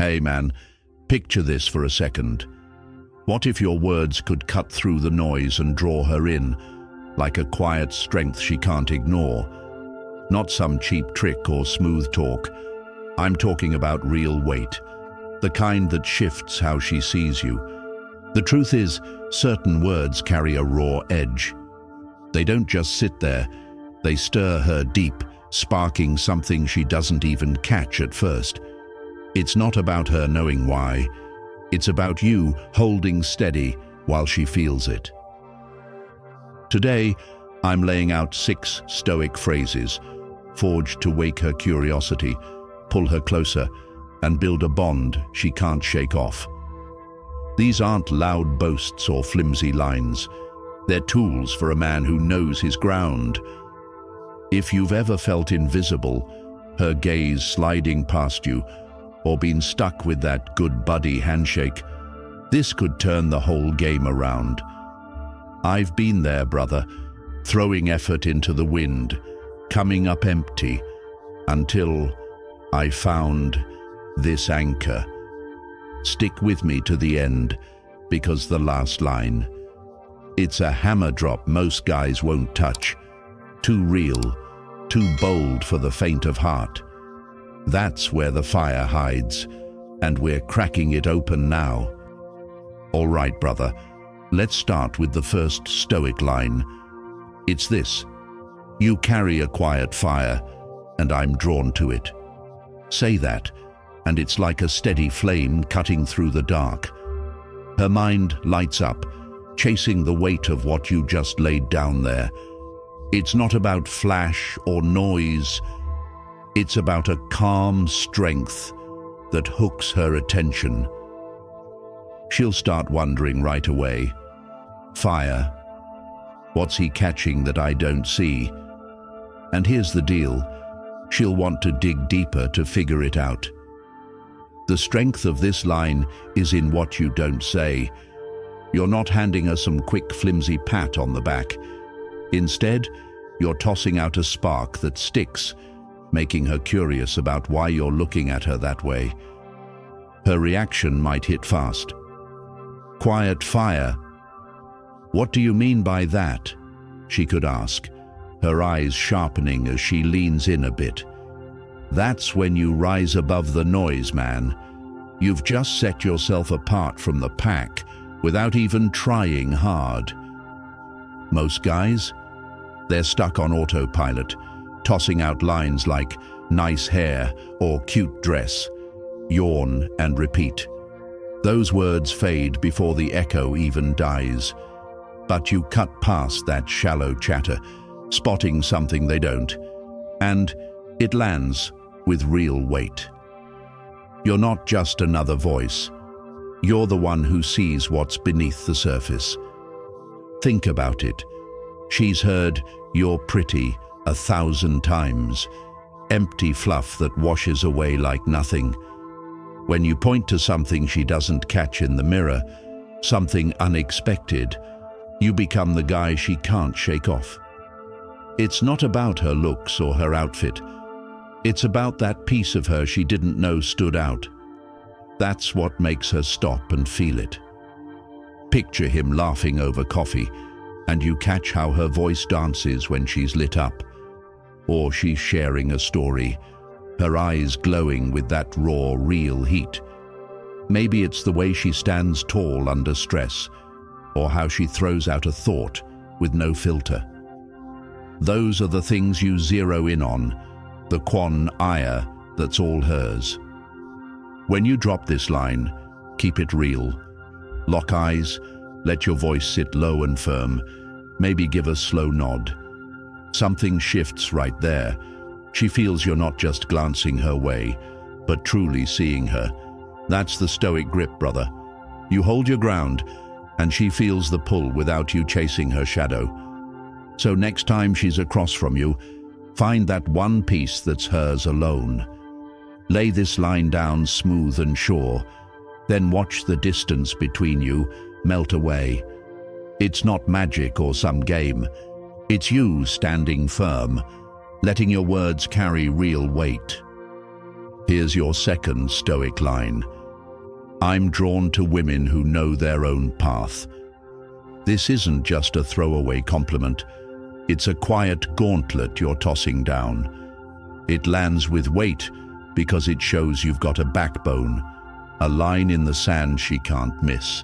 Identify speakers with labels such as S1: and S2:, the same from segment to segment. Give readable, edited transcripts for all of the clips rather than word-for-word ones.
S1: Hey man, picture this for a second. What if your words could cut through the noise and draw her in, like a quiet strength she can't ignore? Not some cheap trick or smooth talk. I'm talking about real weight, the kind that shifts how she sees you. The truth is, certain words carry a raw edge. They don't just sit there, they stir her deep, sparking something she doesn't even catch at first. It's not about her knowing why. It's about you holding steady while she feels it. Today, I'm laying out 6 Stoic phrases, forged to wake her curiosity, pull her closer, and build a bond she can't shake off. These aren't loud boasts or flimsy lines. They're tools for a man who knows his ground. If you've ever felt invisible, her gaze sliding past you, or been stuck with that good buddy handshake, this could turn the whole game around. I've been there, brother, throwing effort into the wind, coming up empty, until I found this anchor. Stick with me to the end, because the last line, it's a hammer drop most guys won't touch. Too real, too bold for the faint of heart. That's where the fire hides, and we're cracking it open now. All right, brother, let's start with the first Stoic line. It's this: you carry a quiet fire, and I'm drawn to it. Say that, and it's like a steady flame cutting through the dark. Her mind lights up, chasing the weight of what you just laid down there. It's not about flash or noise. It's about a calm strength that hooks her attention. She'll start wondering right away. Fire. What's he catching that I don't see? And here's the deal. She'll want to dig deeper to figure it out. The strength of this line is in what you don't say. You're not handing her some quick, flimsy pat on the back. Instead, you're tossing out a spark that sticks, making her curious about why you're looking at her that way. Her reaction might hit fast. Quiet fire. What do you mean by that? She could ask, her eyes sharpening as she leans in a bit. That's when you rise above the noise, man. You've just set yourself apart from the pack without even trying hard. Most guys, they're stuck on autopilot, tossing out lines like nice hair or cute dress, yawn and repeat. Those words fade before the echo even dies. But you cut past that shallow chatter, spotting something they don't, and it lands with real weight. You're not just another voice. You're the one who sees what's beneath the surface. Think about it. She's heard "you're pretty" 1,000 times, empty fluff that washes away like nothing. When you point to something she doesn't catch in the mirror, something unexpected, you become the guy she can't shake off. It's not about her looks or her outfit. It's about that piece of her she didn't know stood out. That's what makes her stop and feel it. Picture him laughing over coffee, and you catch how her voice dances when she's lit up. Or she's sharing a story, her eyes glowing with that raw, real heat. Maybe it's the way she stands tall under stress, or how she throws out a thought with no filter. Those are the things you zero in on, the quan ire that's all hers. When you drop this line, keep it real. Lock eyes, let your voice sit low and firm, maybe give a slow nod. Something shifts right there. She feels you're not just glancing her way, but truly seeing her. That's the Stoic grip, brother. You hold your ground, and she feels the pull without you chasing her shadow. So next time she's across from you, find that one piece that's hers alone. Lay this line down smooth and sure, then watch the distance between you melt away. It's not magic or some game. It's you standing firm, letting your words carry real weight. Here's your second Stoic line. I'm drawn to women who know their own path. This isn't just a throwaway compliment. It's a quiet gauntlet you're tossing down. It lands with weight because it shows you've got a backbone, a line in the sand she can't miss.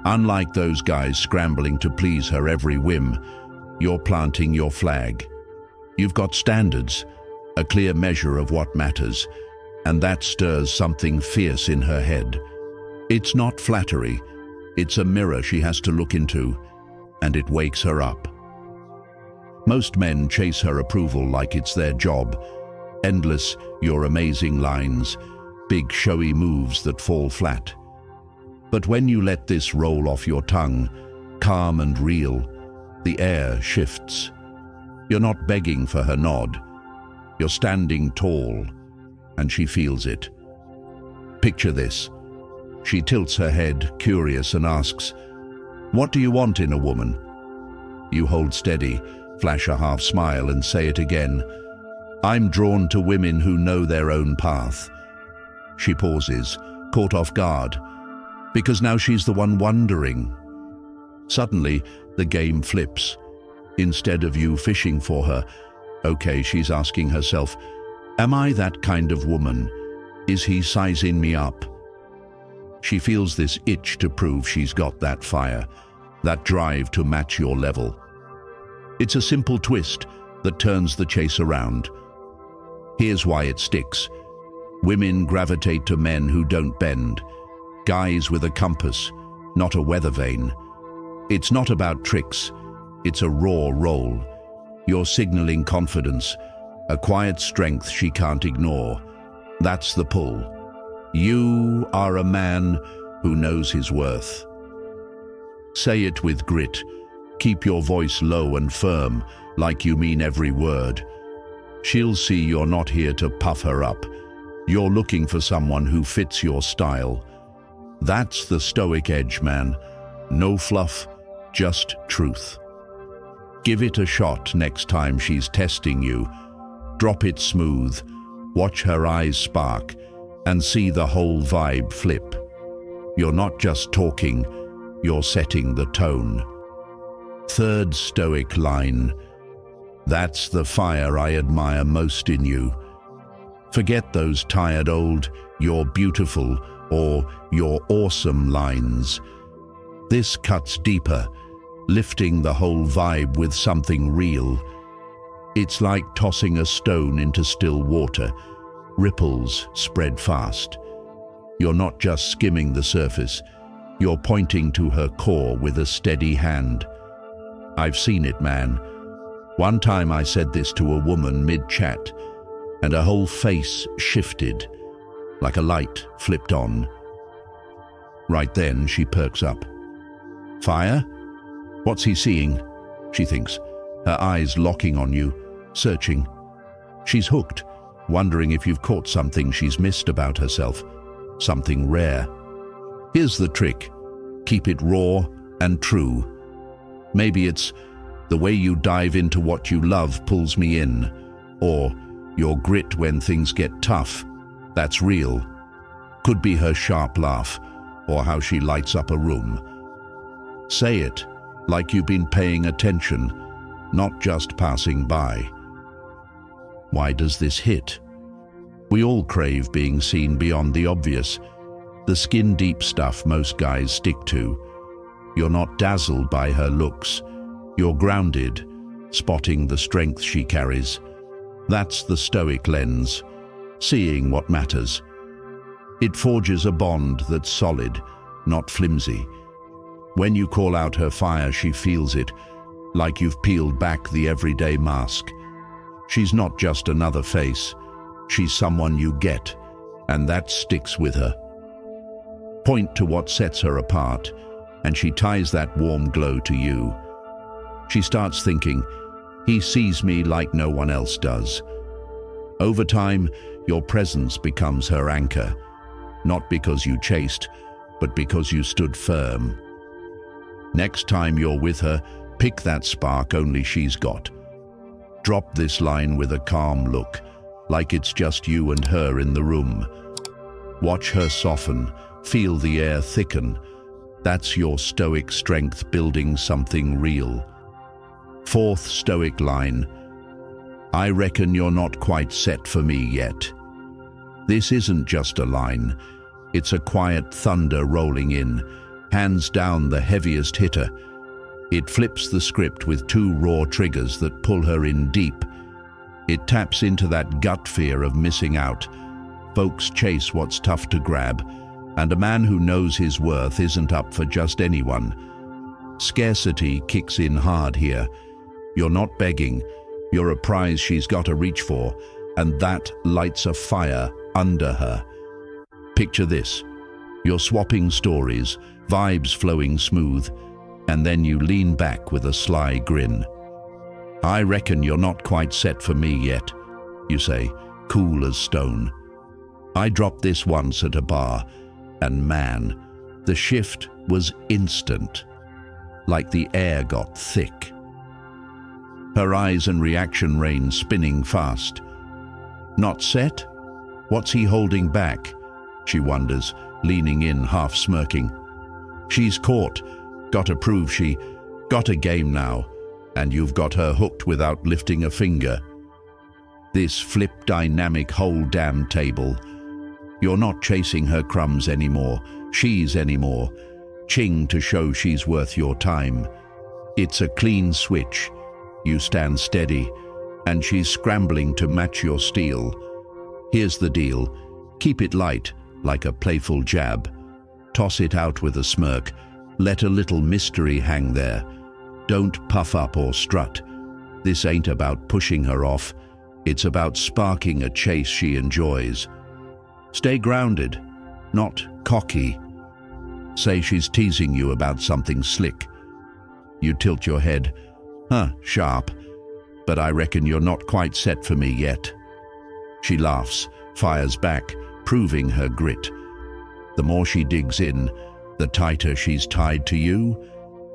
S1: Unlike those guys scrambling to please her every whim, you're planting your flag. You've got standards, a clear measure of what matters, and that stirs something fierce in her head. It's not flattery, it's a mirror she has to look into, and it wakes her up. Most men chase her approval like it's their job. Endless, "you're amazing" lines, big showy moves that fall flat. But when you let this roll off your tongue, calm and real, the air shifts. You're not begging for her nod. You're standing tall, and she feels it. Picture this. She tilts her head, curious, and asks, "What do you want in a woman?" You hold steady, flash a half smile, and say it again. "I'm drawn to women who know their own path." She pauses, caught off guard, because now she's the one wondering. Suddenly, the game flips. Instead of you fishing for her, okay, she's asking herself, am I that kind of woman? Is he sizing me up? She feels this itch to prove she's got that fire, that drive to match your level. It's a simple twist that turns the chase around. Here's why it sticks. Women gravitate to men who don't bend, guys with a compass, not a weather vane. It's not about tricks, it's a raw roll. You're signaling confidence, a quiet strength she can't ignore. That's the pull. You are a man who knows his worth. Say it with grit. Keep your voice low and firm, like you mean every word. She'll see you're not here to puff her up. You're looking for someone who fits your style. That's the Stoic edge, man. No fluff, just truth. Give it a shot next time she's testing you. Drop it smooth, watch her eyes spark, and see the whole vibe flip. You're not just talking, you're setting the tone. Third Stoic line. That's the fire I admire most in you. Forget those tired old, "you're beautiful" or "you're awesome" lines. This cuts deeper, lifting the whole vibe with something real. It's like tossing a stone into still water. Ripples spread fast. You're not just skimming the surface, you're pointing to her core with a steady hand. I've seen it, man. One time I said this to a woman mid-chat, and her whole face shifted, like a light flipped on. Right then, she perks up. Fire? What's he seeing? She thinks, her eyes locking on you, searching. She's hooked, wondering if you've caught something she's missed about herself, something rare. Here's the trick. Keep it raw and true. Maybe it's, "The way you dive into what you love pulls me in," or "Your grit when things get tough, that's real." Could be her sharp laugh, or how she lights up a room. Say it like you've been paying attention, not just passing by. Why does this hit? We all crave being seen beyond the obvious, the skin-deep stuff most guys stick to. You're not dazzled by her looks. You're grounded, spotting the strength she carries. That's the Stoic lens, seeing what matters. It forges a bond that's solid, not flimsy. When you call out her fire, she feels it, like you've peeled back the everyday mask. She's not just another face. She's someone you get, and that sticks with her. Point to what sets her apart, and she ties that warm glow to you. She starts thinking, he sees me like no one else does. Over time, your presence becomes her anchor, not because you chased, but because you stood firm. Next time you're with her, pick that spark only she's got. Drop this line with a calm look. like it's just you and her in the room. Watch her soften, feel the air thicken. That's your Stoic strength building something real. Fourth Stoic line, I reckon you're not quite set for me yet. This isn't just a line, it's a quiet thunder rolling in, hands down the heaviest hitter. It flips the script with two raw triggers that pull her in deep. It taps into that gut fear of missing out. Folks chase what's tough to grab, and a man who knows his worth isn't up for just anyone. Scarcity kicks in hard here. You're not begging, you're a prize she's got to reach for, and that lights a fire under her. Picture this, you're swapping stories, vibes flowing smooth, and then you lean back with a sly grin. I reckon you're not quite set for me yet, you say, cool as stone. I dropped this once at a bar, and man, the shift was instant, like the air got thick. Her eyes and reaction rein spinning fast. Not set? What's he holding back? She wonders, leaning in, half smirking. She's caught. Gotta prove she got a game now, and you've got her hooked without lifting a finger. This flip dynamic whole damn table. You're not chasing her crumbs anymore, she's anymore. Ching to show she's worth your time. It's a clean switch. You stand steady, and she's scrambling to match your steel. Here's the deal. Keep it light, like a playful jab. Toss it out with a smirk. Let a little mystery hang there. Don't puff up or strut. This ain't about pushing her off. It's about sparking a chase she enjoys. Stay grounded, not cocky. Say she's teasing you about something slick. You tilt your head. Sharp. But I reckon you're not quite set for me yet. She laughs, fires back, proving her grit. The more she digs in, the tighter she's tied to you.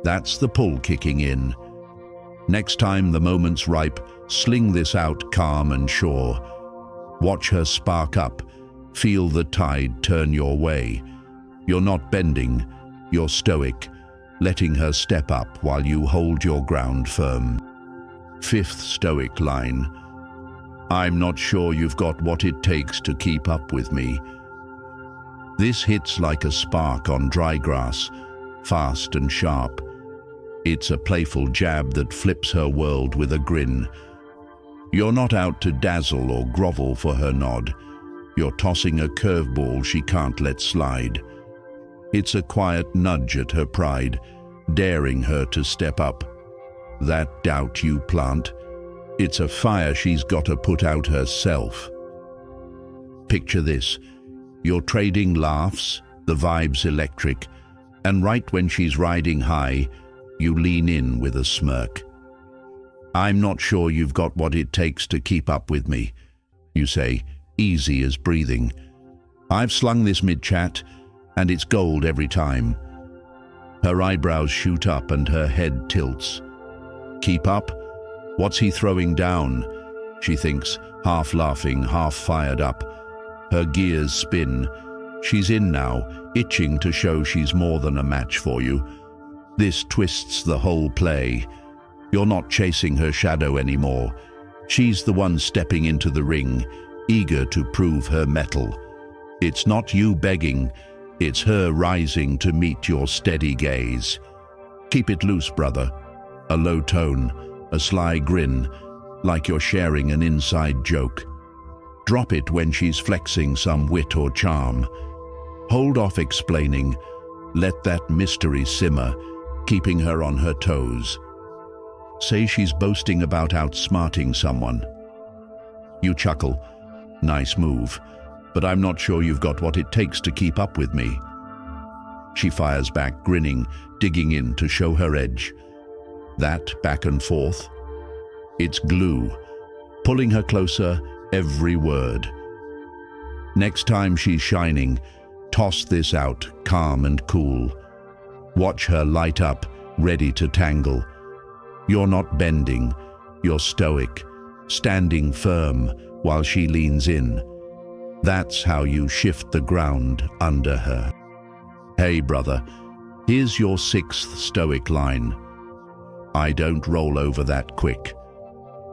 S1: That's the pull kicking in. Next time the moment's ripe, sling this out calm and sure. Watch her spark up. Feel the tide turn your way. You're not bending, you're stoic, letting her step up while you hold your ground firm. Fifth Stoic line. I'm not sure you've got what it takes to keep up with me. This hits like a spark on dry grass, fast and sharp. It's a playful jab that flips her world with a grin. You're not out to dazzle or grovel for her nod. You're tossing a curveball she can't let slide. It's a quiet nudge at her pride, daring her to step up. That doubt you plant, it's a fire she's got to put out herself. Picture this. You're trading laughs, the vibe's electric, and right when she's riding high, you lean in with a smirk. I'm not sure you've got what it takes to keep up with me, you say, easy as breathing. I've slung this mid-chat, and it's gold every time. Her eyebrows shoot up and her head tilts. Keep up? What's he throwing down? She thinks, half laughing, half fired up. Her gears spin. She's in now, itching to show she's more than a match for you. This twists the whole play. You're not chasing her shadow anymore. She's the one stepping into the ring, eager to prove her mettle. It's not you begging, it's her rising to meet your steady gaze. Keep it loose, brother. A low tone, a sly grin, like you're sharing an inside joke. Drop it when she's flexing some wit or charm. Hold off explaining. Let that mystery simmer, keeping her on her toes. Say she's boasting about outsmarting someone. You chuckle. Nice move, but I'm not sure you've got what it takes to keep up with me. She fires back, grinning, digging in to show her edge. That back and forth. It's glue, pulling her closer, every word. Next time she's shining, toss this out, calm and cool. Watch her light up, ready to tangle. You're not bending, you're stoic, standing firm, while she leans in. That's how you shift the ground under her. Hey brother, here's your 6th Stoic line. I don't roll over that quick.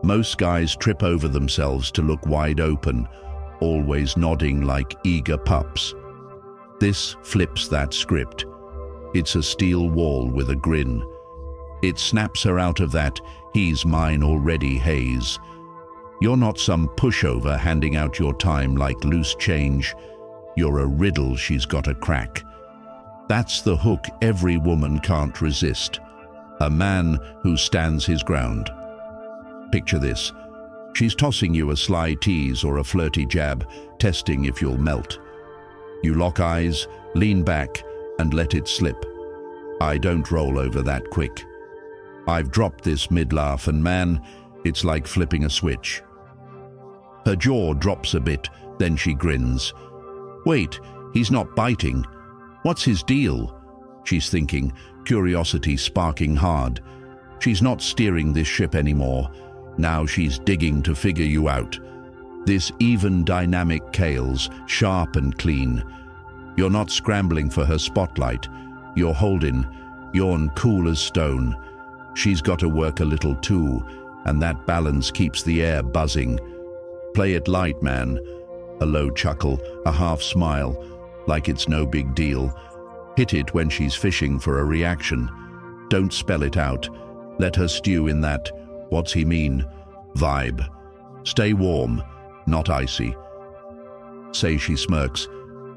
S1: Most guys trip over themselves to look wide open, always nodding like eager pups. This flips that script. It's a steel wall with a grin. It snaps her out of that "he's mine already" haze. You're not some pushover handing out your time like loose change. You're a riddle she's got to crack. That's the hook every woman can't resist. A man who stands his ground. Picture this. She's tossing you a sly tease or a flirty jab, testing if you'll melt. You lock eyes, lean back, and let it slip. I don't roll over that quick. I've dropped this mid-laugh, and man, it's like flipping a switch. Her jaw drops a bit, then she grins. Wait, he's not biting. What's his deal? She's thinking, curiosity sparking hard. She's not steering this ship anymore. Now she's digging to figure you out. This even dynamic Kale's sharp and clean. You're not scrambling for her spotlight. You're holding. You're cool as stone. She's got to work a little too, and that balance keeps the air buzzing. Play it light, man. A low chuckle, a half smile, like it's no big deal. Hit it when she's fishing for a reaction. Don't spell it out. Let her stew in that "what's he mean" vibe. Stay warm, not icy. Say she smirks.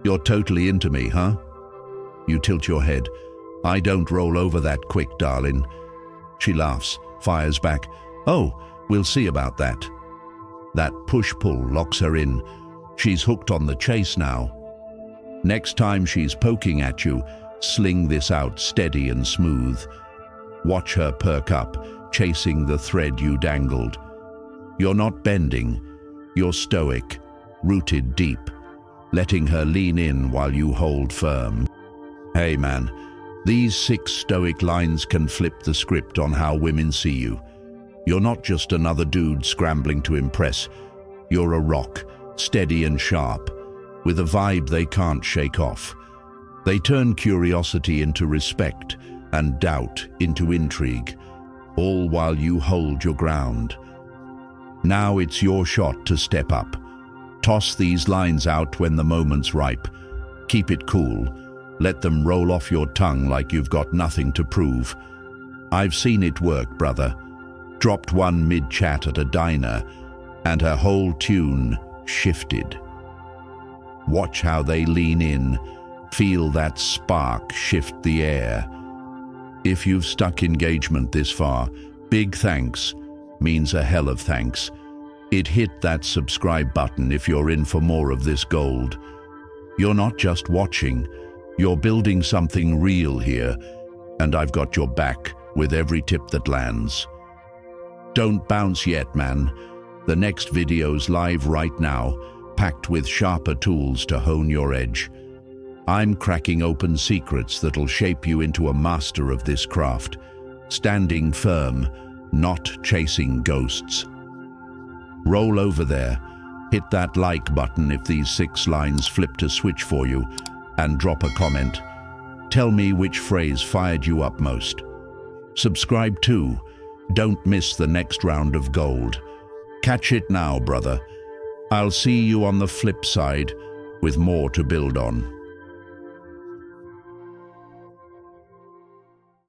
S1: You're totally into me, huh? You tilt your head. I don't roll over that quick, darling. She laughs, fires back. Oh, we'll see about that. That push-pull locks her in. She's hooked on the chase now. Next time she's poking at you, sling this out steady and smooth. Watch her perk up, chasing the thread you dangled. You're not bending. You're stoic, rooted deep, letting her lean in while you hold firm. Hey man, these 6 Stoic lines can flip the script on how women see you. You're not just another dude scrambling to impress. You're a rock, steady and sharp, with a vibe they can't shake off. They turn curiosity into respect and doubt into intrigue, all while you hold your ground. Now it's your shot to step up. Toss these lines out when the moment's ripe. Keep it cool. Let them roll off your tongue like you've got nothing to prove. I've seen it work, brother. Dropped one mid-chat at a diner, and her whole tune shifted. Watch how they lean in. Feel that spark shift the air. If you've stuck engagement this far, big thanks means a hell of thanks. Hit that subscribe button if you're in for more of this gold. You're not just watching, you're building something real here, and I've got your back with every tip that lands. Don't bounce yet, man. The next video's live right now, packed with sharper tools to hone your edge. I'm cracking open secrets that'll shape you into a master of this craft, standing firm, not chasing ghosts. Roll over there, hit that like button if these 6 lines flipped a switch for you, and drop a comment. Tell me which phrase fired you up most. Subscribe too. Don't miss the next round of gold. Catch it now, brother. I'll see you on the flip side with more to build on.